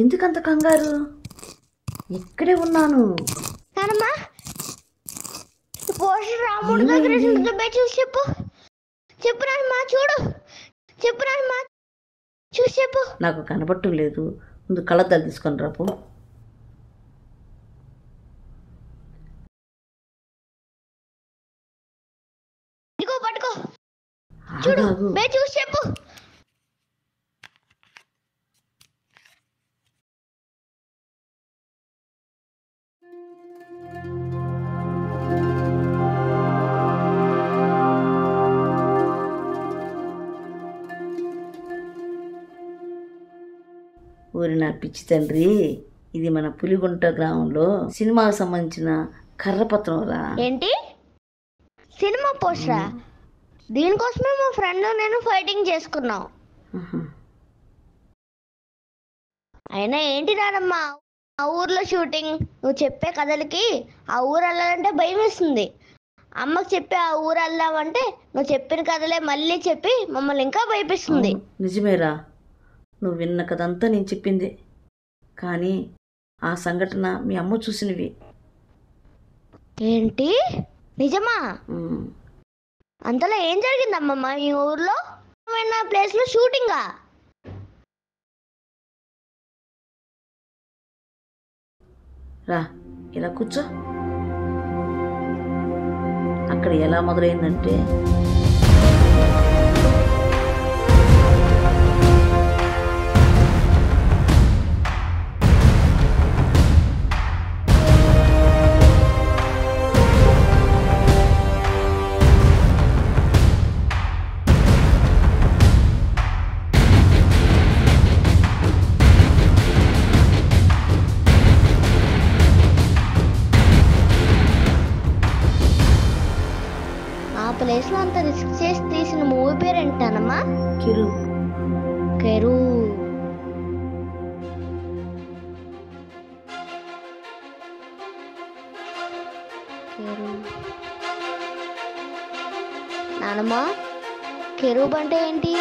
ఎందుకంత కంగారు? ఇక్కడే ఉన్నాను. నానమ్మా పోస్టర్ రాముడి దగ్గర చూసి చెప్పు. చెప్పు నానమ్మా, చూడు. చెప్పు నానమ్మా, చూసి చెప్పు. నాకు కనబట్టం లేదు. ముందు కళ్ళద్దాలు తీసుకొని రాపు. ఇదిగో పట్టుకో, చూడు. చూసి చెప్పు. ఊరి నా పిచ్చి తండ్రి, ఇది మన పులిగుంట గ్రామంలో సినిమాకు సంబంధించిన కర్రపత్రం రా. ఏంటి సినిమా పోస్టరా? దీనికోసమే మా ఫ్రెండ్ నేను ఫైటింగ్ చేసుకున్నాం. అయినా ఏంటి నానమ్మా ఆ ఊర్లో షూటింగ్? నువ్వు చెప్పే కథలకి ఆ ఊరు వెళ్ళాలంటే భయం వేస్తుంది. అమ్మకు చెప్పి ఆ ఊరు వెళ్దామంటే నువ్వు చెప్పిన కథలే మళ్ళీ చెప్పి మమ్మల్ని ఇంకా భయపిస్తుంది. నిజమేరా, నువ్వు విన్న కథంతా నేను చెప్పింది. కానీ ఆ సంఘటన మీ అమ్మ చూసినవి. ఏంటి నిజమా? అంతలో ఏం జరిగిందమ్మమ్మ ఈ ఊర్లో? ప్లేస్ లో షూటింగా? రా, ఇలా కూర్చో. అక్కడ ఎలా మొదలైందంటే, ఆ ప్లేస్ లో అంత రిస్క్ చేసి తీసిన మూవీ పేరు ఏంటనమ్మా? కెరూ. కెరూ. నానమ్మా కెరూబ్ అంటే ఏంటి?